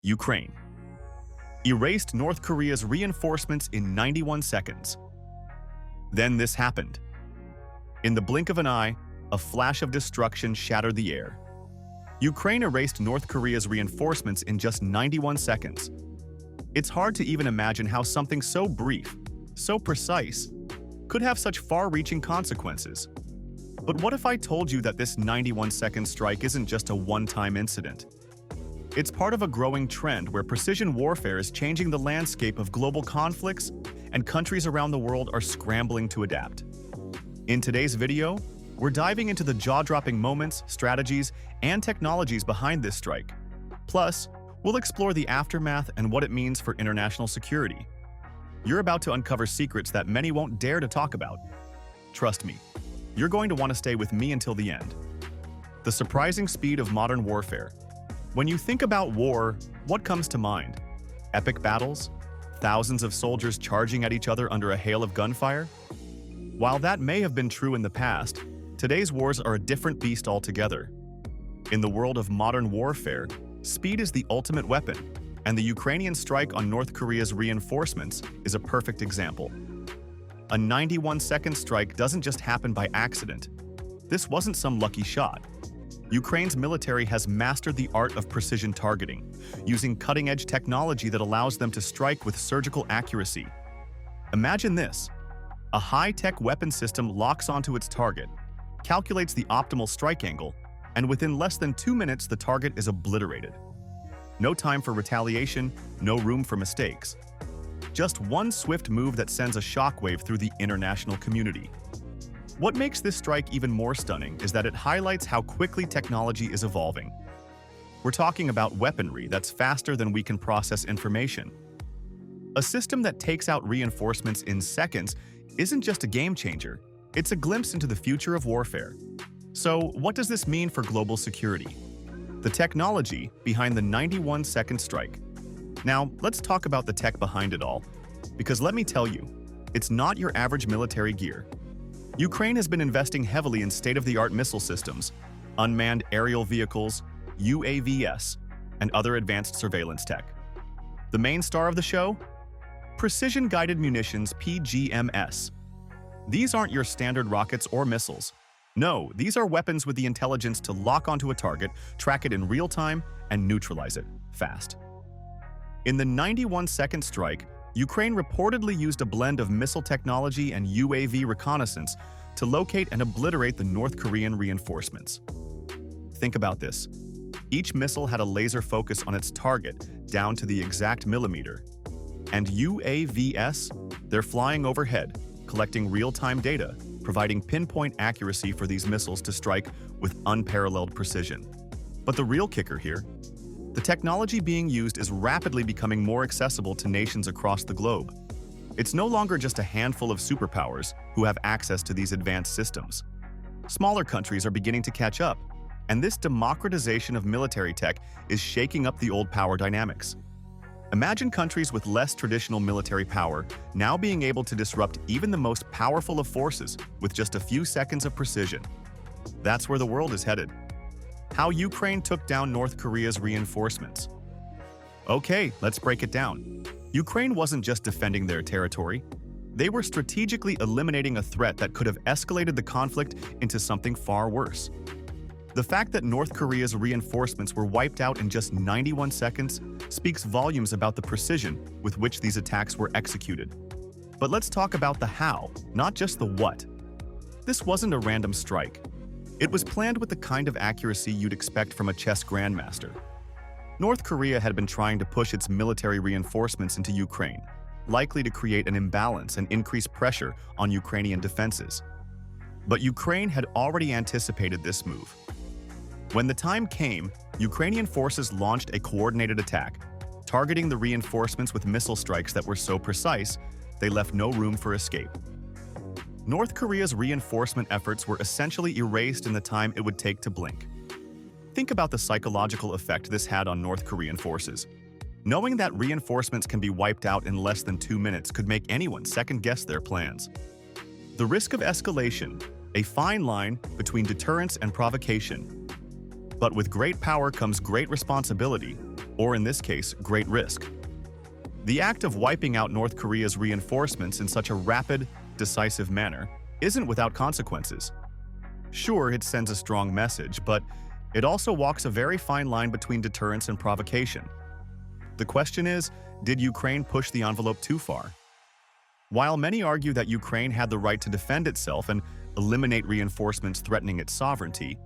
Ukraine erased North Korea's reinforcements in 91 seconds. Then this happened. In the blink of an eye, a flash of destruction shattered the air. Ukraine erased North Korea's reinforcements in just 91 seconds. It's hard to even imagine how something so brief, so precise, could have such far-reaching consequences. But what if I told you that this 91-second strike isn't just a one-time incident? It's part of a growing trend where precision warfare is changing the landscape of global conflicts, and countries around the world are scrambling to adapt. In today's video, we're diving into the jaw-dropping moments, strategies, and technologies behind this strike. Plus, we'll explore the aftermath and what it means for international security. You're about to uncover secrets that many won't dare to talk about. Trust me, you're going to want to stay with me until the end. The surprising speed of modern warfare. When you think about war, what comes to mind? Epic battles? Thousands of soldiers charging at each other under a hail of gunfire? While that may have been true in the past, today's wars are a different beast altogether. In the world of modern warfare, speed is the ultimate weapon, and the Ukrainian strike on North Korea's reinforcements is a perfect example. A 91-second strike doesn't just happen by accident. This wasn't some lucky shot. Ukraine's military has mastered the art of precision targeting, using cutting-edge technology that allows them to strike with surgical accuracy. Imagine this. A high-tech weapon system locks onto its target, calculates the optimal strike angle, and within less than 2 minutes the target is obliterated. No time for retaliation, no room for mistakes. Just one swift move that sends a shockwave through the international community. What makes this strike even more stunning is that it highlights how quickly technology is evolving. We're talking about weaponry that's faster than we can process information. A system that takes out reinforcements in seconds isn't just a game changer, it's a glimpse into the future of warfare. So, what does this mean for global security? The technology behind the 91-second strike. Now, let's talk about the tech behind it all, because let me tell you, it's not your average military gear. Ukraine has been investing heavily in state-of-the-art missile systems, unmanned aerial vehicles, UAVs, and other advanced surveillance tech. The main star of the show? Precision-guided munitions, PGMs. These aren't your standard rockets or missiles. No, these are weapons with the intelligence to lock onto a target, track it in real time, and neutralize it fast. In the 91-second strike, Ukraine reportedly used a blend of missile technology and UAV reconnaissance to locate and obliterate the North Korean reinforcements. Think about this. Each missile had a laser focus on its target, down to the exact millimeter. And UAVs, they're flying overhead, collecting real-time data, providing pinpoint accuracy for these missiles to strike with unparalleled precision. But the real kicker here? The technology being used is rapidly becoming more accessible to nations across the globe. It's no longer just a handful of superpowers who have access to these advanced systems. Smaller countries are beginning to catch up, and this democratization of military tech is shaking up the old power dynamics. Imagine countries with less traditional military power now being able to disrupt even the most powerful of forces with just a few seconds of precision. That's where the world is headed. How Ukraine took down North Korea's reinforcements. Okay, let's break it down. Ukraine wasn't just defending their territory. They were strategically eliminating a threat that could have escalated the conflict into something far worse. The fact that North Korea's reinforcements were wiped out in just 91 seconds speaks volumes about the precision with which these attacks were executed. But let's talk about the how, not just the what. This wasn't a random strike. It was planned with the kind of accuracy you'd expect from a chess grandmaster. North Korea had been trying to push its military reinforcements into Ukraine, likely to create an imbalance and increase pressure on Ukrainian defenses. But Ukraine had already anticipated this move. When the time came, Ukrainian forces launched a coordinated attack, targeting the reinforcements with missile strikes that were so precise, they left no room for escape. North Korea's reinforcement efforts were essentially erased in the time it would take to blink. Think about the psychological effect this had on North Korean forces. Knowing that reinforcements can be wiped out in less than 2 minutes could make anyone second-guess their plans. The risk of escalation, a fine line between deterrence and provocation. But with great power comes great responsibility, or in this case, great risk. The act of wiping out North Korea's reinforcements in such a rapid, decisive manner isn't without consequences. Sure, it sends a strong message, but it also walks a very fine line between deterrence and provocation. The question is, did Ukraine push the envelope too far? While many argue that Ukraine had the right to defend itself and eliminate reinforcements threatening its sovereignty,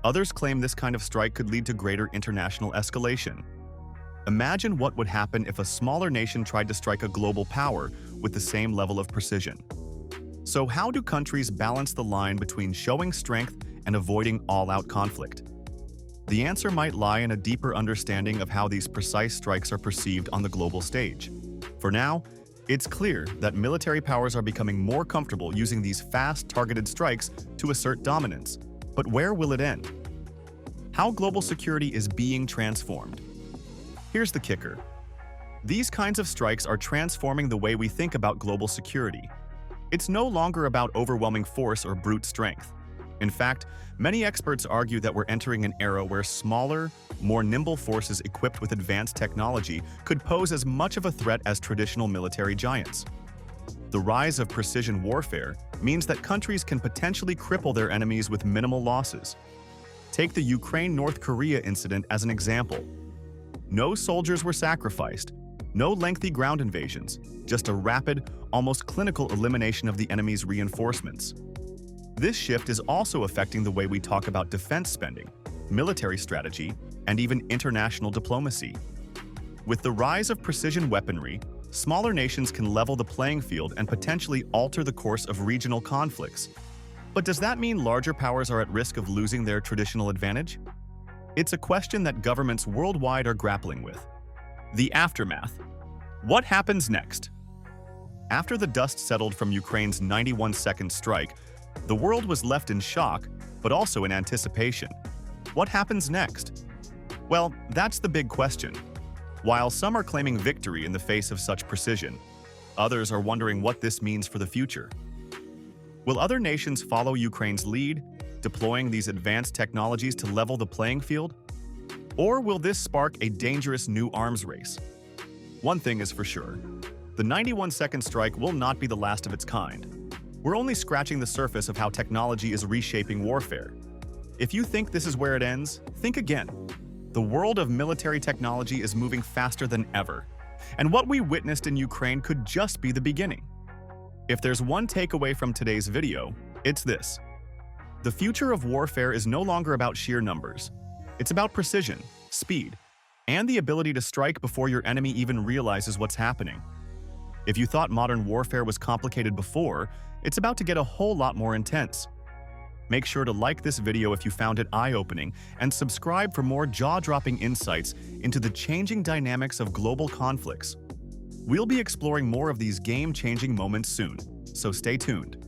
others claim this kind of strike could lead to greater international escalation. Imagine what would happen if a smaller nation tried to strike a global power with the same level of precision. So how do countries balance the line between showing strength and avoiding all-out conflict? The answer might lie in a deeper understanding of how these precise strikes are perceived on the global stage. For now, it's clear that military powers are becoming more comfortable using these fast, targeted strikes to assert dominance. But where will it end? How global security is being transformed. Here's the kicker. These kinds of strikes are transforming the way we think about global security. It's no longer about overwhelming force or brute strength. In fact, many experts argue that we're entering an era where smaller, more nimble forces equipped with advanced technology could pose as much of a threat as traditional military giants. The rise of precision warfare means that countries can potentially cripple their enemies with minimal losses. Take the Ukraine-North Korea incident as an example. No soldiers were sacrificed, no lengthy ground invasions, just a rapid, almost clinical elimination of the enemy's reinforcements. This shift is also affecting the way we talk about defense spending, military strategy, and even international diplomacy. With the rise of precision weaponry, smaller nations can level the playing field and potentially alter the course of regional conflicts. But does that mean larger powers are at risk of losing their traditional advantage? It's a question that governments worldwide are grappling with. The aftermath. What happens next? After the dust settled from Ukraine's 91-second strike, the world was left in shock, but also in anticipation. What happens next? Well, that's the big question. While some are claiming victory in the face of such precision, others are wondering what this means for the future. Will other nations follow Ukraine's lead, deploying these advanced technologies to level the playing field? Or will this spark a dangerous new arms race? One thing is for sure. The 91-second strike will not be the last of its kind. We're only scratching the surface of how technology is reshaping warfare. If you think this is where it ends, think again. The world of military technology is moving faster than ever, and what we witnessed in Ukraine could just be the beginning. If there's one takeaway from today's video, it's this. The future of warfare is no longer about sheer numbers. It's about precision, speed, and the ability to strike before your enemy even realizes what's happening. If you thought modern warfare was complicated before, it's about to get a whole lot more intense. Make sure to like this video if you found it eye-opening, and subscribe for more jaw-dropping insights into the changing dynamics of global conflicts. We'll be exploring more of these game-changing moments soon, so stay tuned.